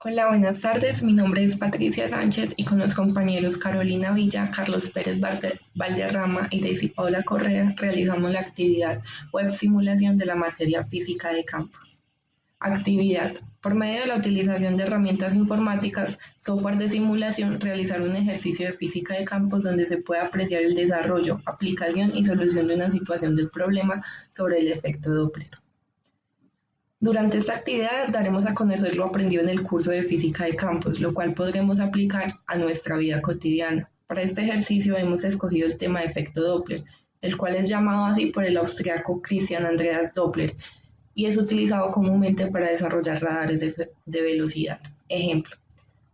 Hola, buenas tardes. Mi nombre es Patricia Sánchez y con los compañeros Carolina Villa, Carlos Pérez Valderrama y Daisy Paula Correa realizamos la actividad Web Simulación de la materia física de campos. Actividad. Por medio de la utilización de herramientas informáticas, software de simulación, realizar un ejercicio de física de campos donde se pueda apreciar el desarrollo, aplicación y solución de una situación del problema sobre el efecto Doppler. Durante esta actividad daremos a conocer lo aprendido en el curso de física de campos, lo cual podremos aplicar a nuestra vida cotidiana. Para este ejercicio hemos escogido el tema de efecto Doppler, el cual es llamado así por el austriaco Christian Andreas Doppler y es utilizado comúnmente para desarrollar radares de velocidad. Ejemplo: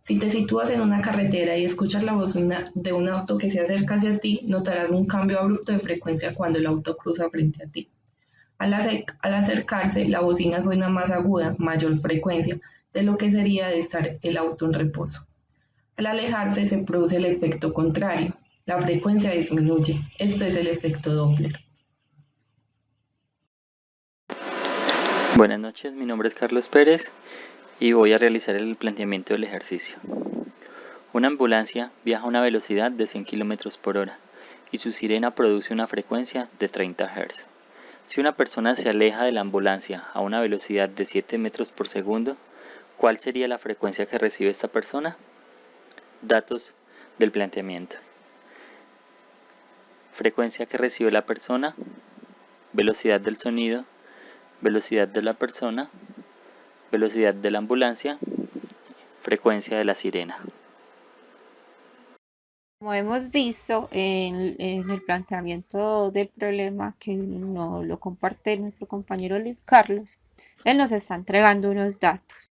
si te sitúas en una carretera y escuchas la bocina de un auto que se acerca hacia ti, notarás un cambio abrupto de frecuencia cuando el auto cruza frente a ti. Al acercarse, la bocina suena más aguda, mayor frecuencia, de lo que sería de estar el auto en reposo. Al alejarse se produce el efecto contrario, la frecuencia disminuye. Esto es el efecto Doppler. Buenas noches, mi nombre es Carlos Pérez y voy a realizar el planteamiento del ejercicio. Una ambulancia viaja a una velocidad de 100 km por hora y su sirena produce una frecuencia de 30 Hz. Si una persona se aleja de la ambulancia a una velocidad de 7 metros por segundo, ¿cuál sería la frecuencia que recibe esta persona? Datos del planteamiento. Frecuencia que recibe la persona, velocidad del sonido, velocidad de la persona, velocidad de la ambulancia, frecuencia de la sirena. Como hemos visto en el planteamiento del problema que no lo comparte nuestro compañero Luis Carlos, él nos está entregando unos datos.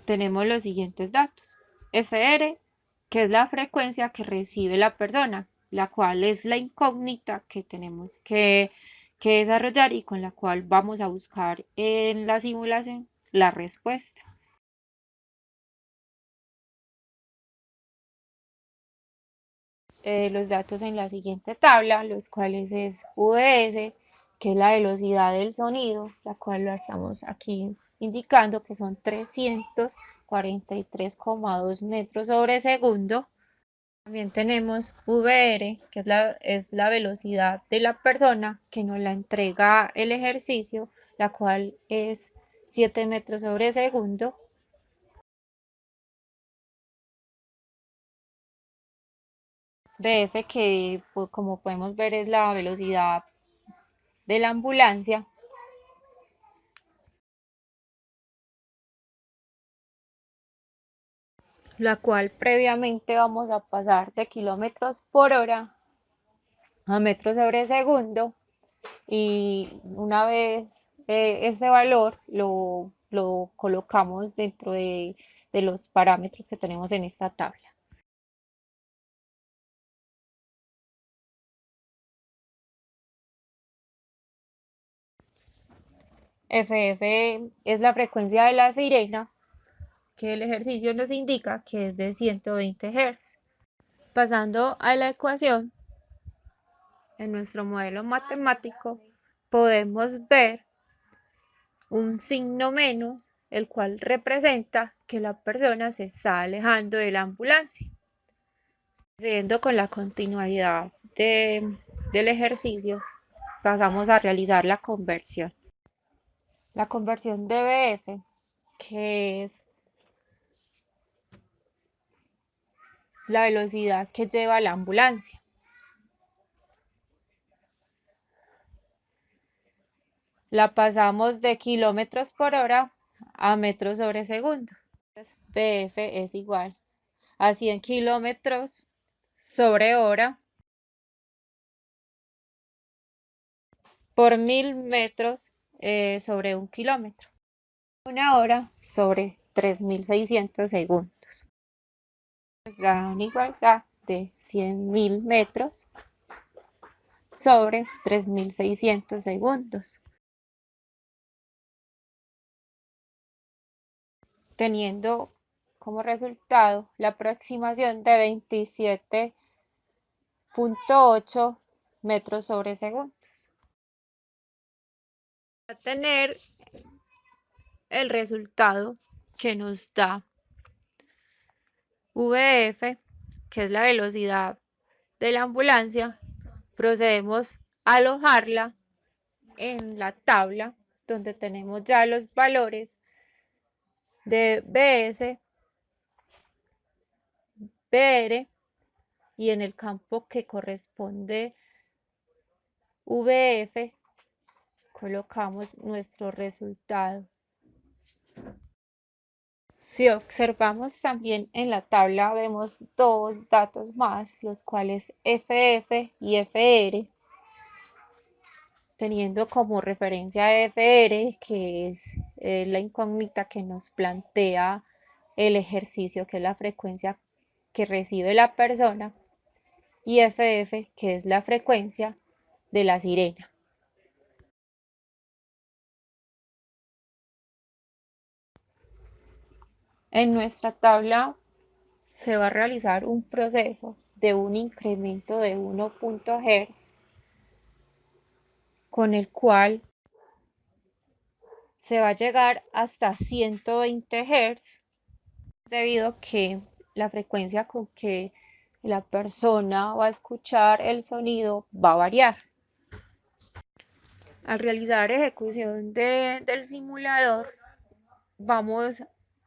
Tenemos los siguientes datos. FR, que es la frecuencia que recibe la persona, la cual es la incógnita que tenemos que desarrollar y con la cual vamos a buscar en la simulación la respuesta. Los datos en la siguiente tabla, los cuales es VS, que es la velocidad del sonido, la cual lo estamos aquí indicando que son 343,2 metros sobre segundo. También tenemos VR, que es la velocidad de la persona que nos la entrega el ejercicio, la cual es 7 metros sobre segundo. BF, que como podemos ver es la velocidad de la ambulancia. La cual previamente vamos a pasar de kilómetros por hora a metros sobre segundo y una vez ese valor lo colocamos dentro de los parámetros que tenemos en esta tabla. FF es la frecuencia de la sirena, que el ejercicio nos indica que es de 120 Hz. Pasando a la ecuación, en nuestro modelo matemático podemos ver un signo menos, el cual representa que la persona se está alejando de la ambulancia. Siguiendo con la continuidad del ejercicio, pasamos a realizar la conversión. La conversión de BF, que es la velocidad que lleva la ambulancia. La pasamos de kilómetros por hora a metros sobre segundo. BF es igual a 100 kilómetros sobre hora por 1000 metros sobre un kilómetro. Una hora sobre 3600 segundos. Nos da una igualdad de 100.000 metros sobre 3600 segundos. Teniendo como resultado la aproximación de 27,8 metros sobre segundos. A tener el resultado que nos da VF, que es la velocidad de la ambulancia, procedemos a alojarla en la tabla donde tenemos ya los valores de BS, BR y en el campo que corresponde VF colocamos nuestro resultado. Si observamos también en la tabla vemos dos datos más, los cuales FF y FR, teniendo como referencia FR, que es la incógnita que nos plantea el ejercicio, que es la frecuencia que recibe la persona, y FF, que es la frecuencia de la sirena. En nuestra tabla se va a realizar un proceso de un incremento de 1 Hz con el cual se va a llegar hasta 120 Hz debido a que la frecuencia con que la persona va a escuchar el sonido va a variar. Al realizar ejecución del simulador, vamos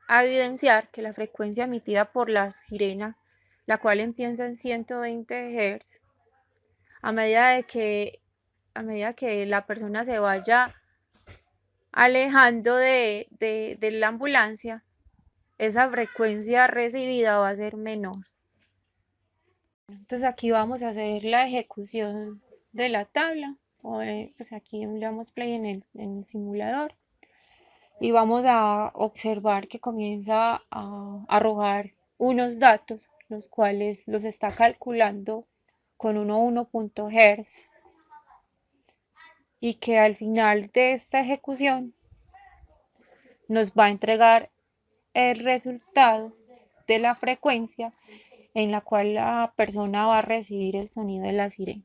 a evidenciar que la frecuencia emitida por la sirena, la cual empieza en 120 Hz, a medida que la persona se vaya alejando de la ambulancia, esa frecuencia recibida va a ser menor. Entonces aquí vamos a hacer la ejecución de la tabla. Pues aquí le damos play en el simulador y vamos a observar que comienza a arrojar unos datos, los cuales los está calculando con 1 Hz y que al final de esta ejecución nos va a entregar el resultado de la frecuencia en la cual la persona va a recibir el sonido de la sirena.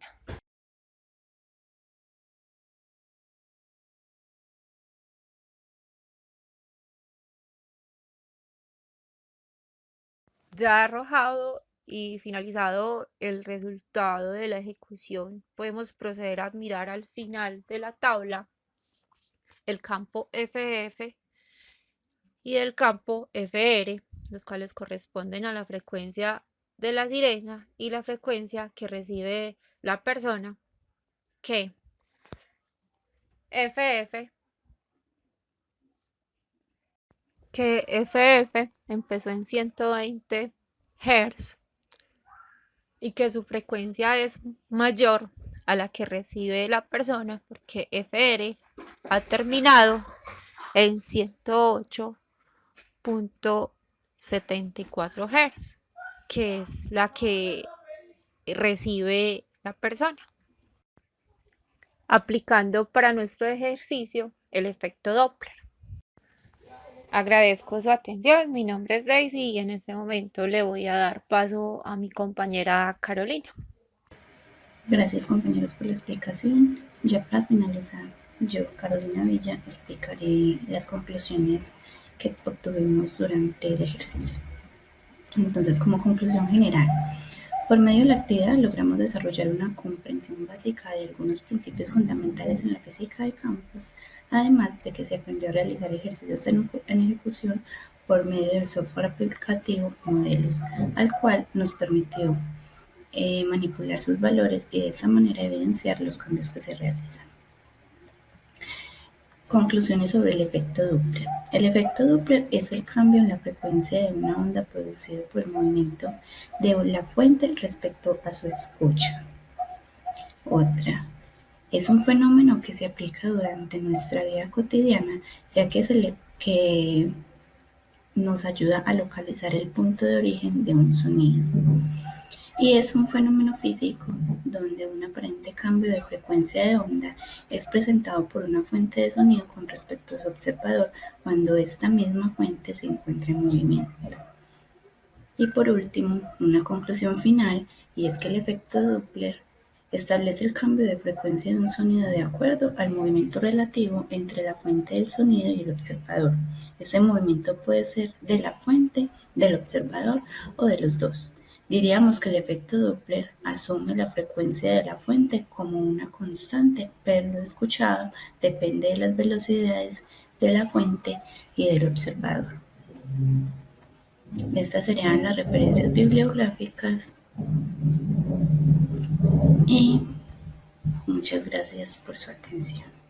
Ya arrojado y finalizado el resultado de la ejecución, podemos proceder a mirar al final de la tabla el campo FF y el campo FR, los cuales corresponden a la frecuencia de la sirena y la frecuencia que recibe la persona, que FF empezó en 120 Hz y que su frecuencia es mayor a la que recibe la persona porque FR ha terminado en 108.74 Hz, que es la que recibe la persona, aplicando para nuestro ejercicio el efecto Doppler. Agradezco su atención, mi nombre es Daisy y en este momento le voy a dar paso a mi compañera Carolina. Gracias compañeros por la explicación. Ya para finalizar, yo, Carolina Villa, explicaré las conclusiones que obtuvimos durante el ejercicio. Entonces, como conclusión general, por medio de la actividad logramos desarrollar una comprensión básica de algunos principios fundamentales en la física de campos, además de que se aprendió a realizar ejercicios en ejecución por medio del software aplicativo Modelos, al cual nos permitió manipular sus valores y de esa manera evidenciar los cambios que se realizan. Conclusiones sobre el efecto Doppler. El efecto Doppler es el cambio en la frecuencia de una onda producido por el movimiento de la fuente respecto a su escucha. Otra. Es un fenómeno que se aplica durante nuestra vida cotidiana, ya que nos ayuda a localizar el punto de origen de un sonido. Y es un fenómeno físico donde un aparente cambio de frecuencia de onda es presentado por una fuente de sonido con respecto a su observador cuando esta misma fuente se encuentra en movimiento. Y por último, una conclusión final, y es que el efecto Doppler Establece el cambio de frecuencia de un sonido de acuerdo al movimiento relativo entre la fuente del sonido y el observador. Este movimiento puede ser de la fuente, del observador o de los dos. Diríamos que el efecto Doppler asume la frecuencia de la fuente como una constante, pero lo escuchado depende de las velocidades de la fuente y del observador. Estas serían las referencias bibliográficas y muchas gracias por su atención.